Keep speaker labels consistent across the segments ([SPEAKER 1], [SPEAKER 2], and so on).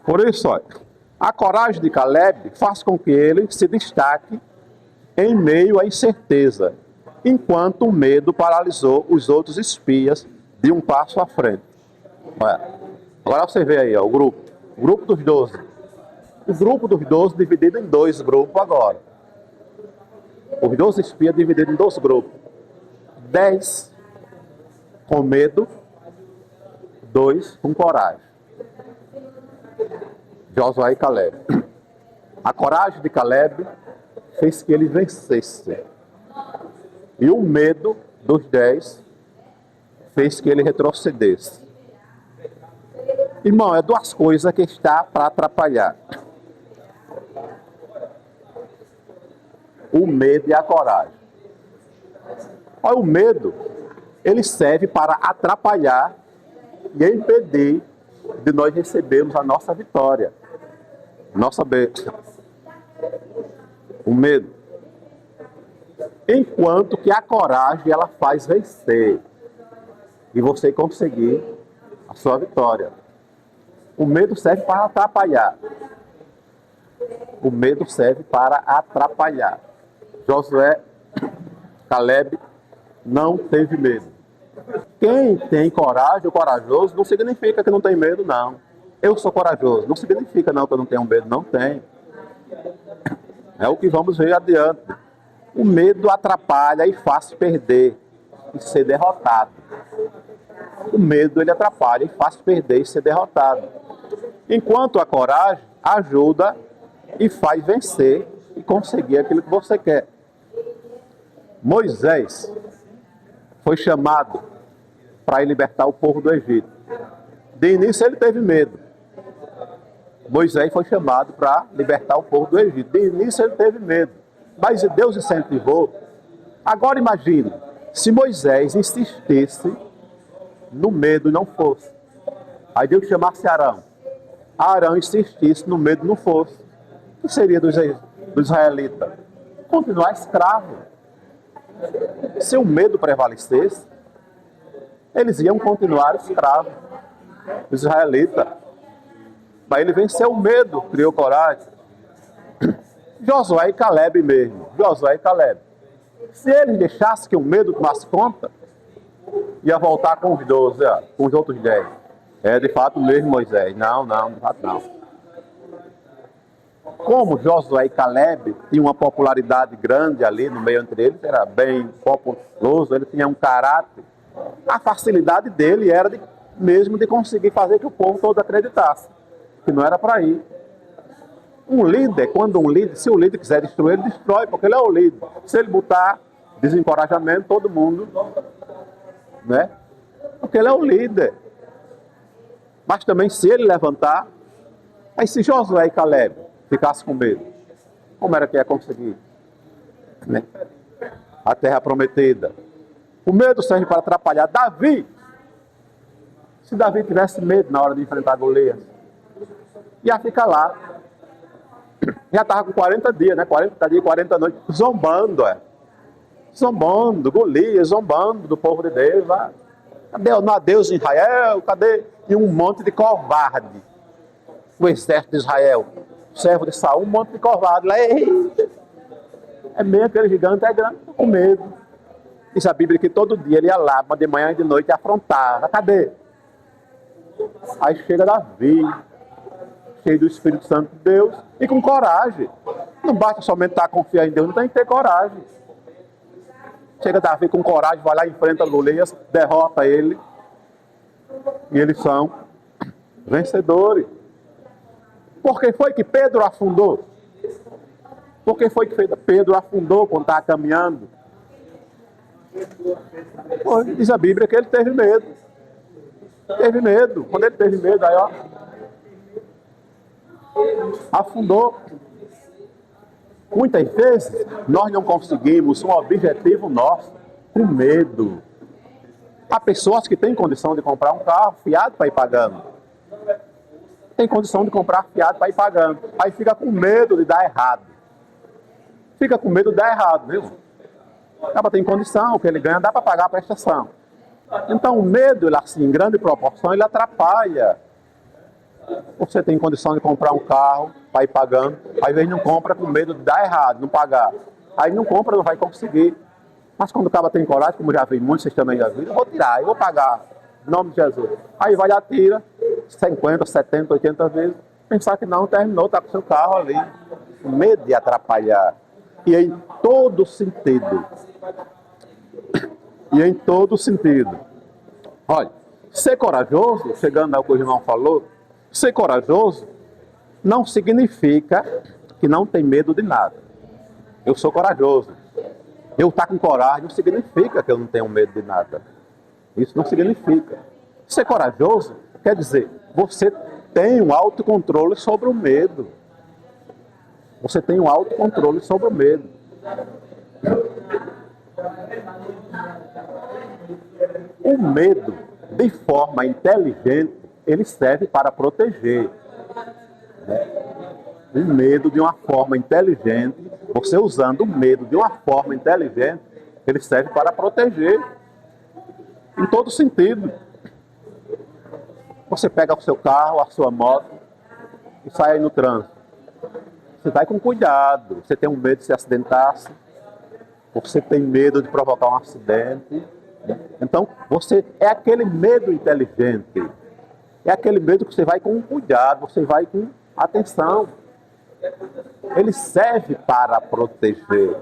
[SPEAKER 1] Por isso, olha, a coragem de Caleb faz com que ele se destaque em meio à incerteza, enquanto o medo paralisou os outros espias de um passo à frente. Olha, agora você vê aí, ó, o grupo dos 12. O grupo dos 12 dividido em dois grupos agora. Os 12 espias divididos em dois grupos. 10 com medo, 2 com coragem. Josué e Caleb. A coragem de Caleb fez que ele vencesse. E o medo dos 10 fez que ele retrocedesse. Irmão, é duas coisas que está para atrapalhar. O medo e a coragem. Olha, o medo, ele serve para atrapalhar e impedir de nós recebermos a nossa vitória. Nossa bênção. O medo. Enquanto que a coragem, ela faz vencer. E você conseguir a sua vitória. O medo serve para atrapalhar. O medo serve para atrapalhar. Josué, Caleb, não teve medo. Quem tem coragem ou corajoso não significa que não tem medo, não. Eu sou corajoso, não significa não que eu não tenho medo, não tenho. É o que vamos ver adiante. O medo atrapalha e faz perder e ser derrotado. O medo, ele atrapalha e faz perder e ser derrotado. Enquanto a coragem ajuda e faz vencer e conseguir aquilo que você quer. Moisés foi chamado para libertar o povo do Egito. De início ele teve medo. Moisés foi chamado para libertar o povo do Egito. De início ele teve medo. Mas Deus incentivou. Agora imagine, se Moisés insistisse no medo e não fosse. Aí Deus chamasse Arão. Arão insistisse no medo e não fosse. O que seria dos israelitas? Continuar escravo. Se o medo prevalecesse, eles iam continuar escravos. Os israelitas. Mas ele venceu o medo, criou coragem. Josué e Caleb mesmo. Josué e Caleb. Se eles deixassem que o medo tomasse conta, ia voltar com os 12, com os outros 10. É de fato mesmo, Moisés. Não, de fato não. Como Josué e Caleb tinham uma popularidade grande ali no meio entre eles, era bem populoso, ele tinha um caráter, a facilidade dele era mesmo de conseguir fazer que o povo todo acreditasse, que não era para ir. Um líder, se o líder quiser destruir, ele destrói, porque ele é o líder. Se ele botar desencorajamento, todo mundo, né? Porque ele é o líder. Mas também se ele levantar, aí se Josué e Caleb ficasse com medo, como era que ia conseguir, né? A terra prometida? O medo serve para atrapalhar Davi. Se Davi tivesse medo na hora de enfrentar Golias, ia ficar lá. Já estava com 40 dias, né? 40 dias, 40 noites, zombando, zombando, Golias, zombando do povo de Deus. Cadê não há Deus em Israel? Cadê? E um monte de covarde. O exército de Israel, servo de Saul, um monte de covarde lá. É meio aquele gigante, é grande, com medo. Diz a Bíblia que todo dia ele ia lá, mas de manhã e de noite afrontava. Cadê? Aí chega Davi, cheio do Espírito Santo de Deus e com coragem. Não basta somente estar confiando em Deus, não tem que ter coragem. Chega Davi com coragem, vai lá, enfrenta Golias, derrota ele. E eles são vencedores. Por que foi que Pedro afundou? Por que foi que Pedro afundou quando estava caminhando? Diz a Bíblia que ele teve medo. Teve medo. Quando ele teve medo, aí afundou. Muitas vezes nós não conseguimos um objetivo nosso com medo. Há pessoas que têm condição de comprar um carro fiado para ir pagando. Tem condição de comprar fiado para ir pagando. Aí fica com medo de dar errado. Fica com medo de dar errado, viu? Acaba tem condição, o que ele ganha dá para pagar a prestação. Então o medo, ele, assim, em grande proporção, ele atrapalha Você tem condição de comprar um carro, vai pagando, às vezes não compra com medo de dar errado, não pagar. Aí não compra, não vai conseguir. Mas quando o cara tem coragem, como já vi muitos, vocês também já viram, eu vou tirar, eu vou pagar, em nome de Jesus. Aí vai lá, tira, 50, 70, 80 vezes, pensar que não, terminou, está com o seu carro ali. Medo de atrapalhar. E em todo sentido. E em todo sentido. Olha, ser corajoso, chegando ao que o irmão falou, ser corajoso não significa que não tem medo de nada. Eu sou corajoso. Eu estar com coragem não significa que eu não tenho medo de nada. Isso não significa. Ser corajoso quer dizer, você tem um autocontrole sobre o medo. Você tem um autocontrole sobre o medo. O medo, de forma inteligente, ele serve para proteger. O medo, de uma forma inteligente, você usando o medo de uma forma inteligente, ele serve para proteger. Em todo sentido. Você pega o seu carro, a sua moto e sai aí no trânsito. Você vai com cuidado. Você tem um medo de se acidentar-se. Você tem medo de provocar um acidente. Então, você é aquele medo inteligente. É aquele medo que você vai com cuidado, você vai com atenção. Ele serve para proteger.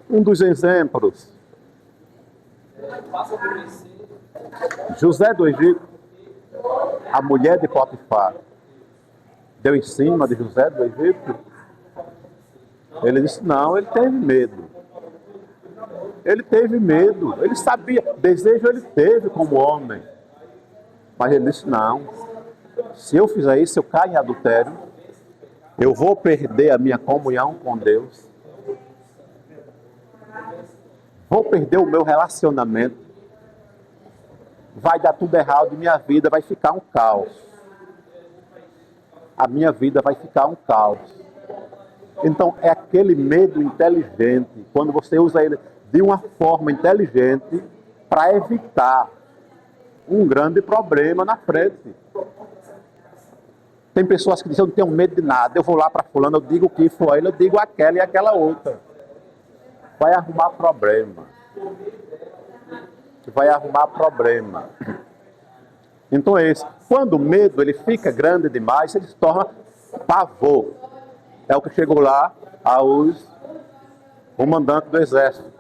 [SPEAKER 1] Um dos exemplos. José do Egito, a mulher de Potifar, deu em cima de José do Egito. Ele disse, não, ele teve medo. Ele teve medo, ele sabia, desejo ele teve como homem. Mas ele disse, não, se eu fizer isso, eu caio em adultério, eu vou perder a minha comunhão com Deus, vou perder o meu relacionamento, vai dar tudo errado e minha vida vai ficar um caos. A minha vida vai ficar um caos. Então, é aquele medo inteligente, quando você usa ele de uma forma inteligente para evitar um grande problema na frente. Tem pessoas que dizem, eu não tenho medo de nada, eu vou lá para fulano, eu digo o que for ele, eu digo aquela e aquela outra. Vai arrumar problema. Vai arrumar problema. Então é isso. Quando o medo ele fica grande demais, ele se torna pavor. É o que chegou lá aos comandantes do exército,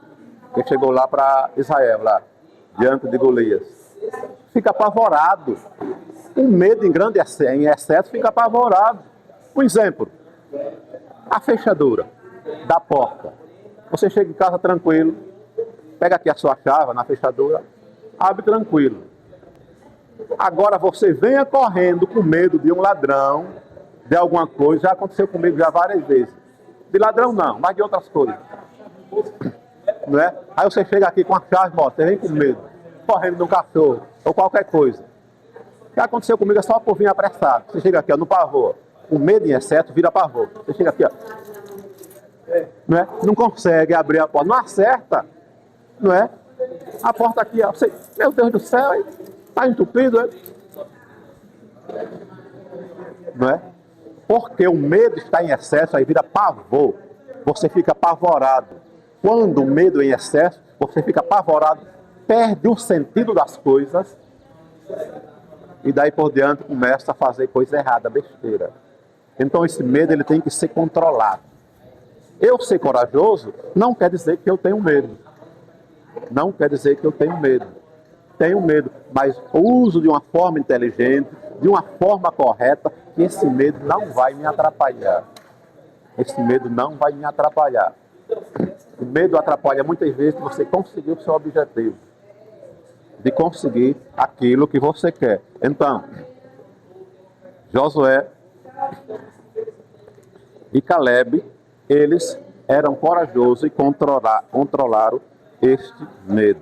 [SPEAKER 1] que chegou lá para Israel, lá, diante de Golias. Fica apavorado. O medo em grande em excesso fica apavorado. Um exemplo, a fechadura da porta. Você chega em casa tranquilo, pega aqui a sua chave na fechadura, abre tranquilo. Agora você venha correndo com medo de um ladrão, de alguma coisa, já aconteceu comigo já várias vezes. De ladrão não, mas de outras coisas. Não é? Aí você chega aqui com a chave, você vem com medo, correndo de um cachorro, ou qualquer coisa. O que aconteceu comigo é só por vir apressado. Você chega aqui, ó, no pavor. O medo em excesso vira pavor. Você chega aqui, ó. Não é? Não consegue abrir a porta, não acerta. Não é? A porta aqui, ó. Você, meu Deus do céu, está entupido, é? Não é? Porque o medo está em excesso, aí vira pavor. Você fica apavorado. Quando o medo é em excesso, você fica apavorado, perde o sentido das coisas e daí por diante começa a fazer coisa errada, besteira. Então esse medo ele tem que ser controlado. Eu ser corajoso não quer dizer que eu tenho medo. Não quer dizer que eu tenho medo. Tenho medo, mas uso de uma forma inteligente, de uma forma correta, que esse medo não vai me atrapalhar. Esse medo não vai me atrapalhar. O medo atrapalha muitas vezes de você conseguir o seu objetivo. De conseguir aquilo que você quer. Então, Josué e Caleb, eles eram corajosos e controlaram este medo.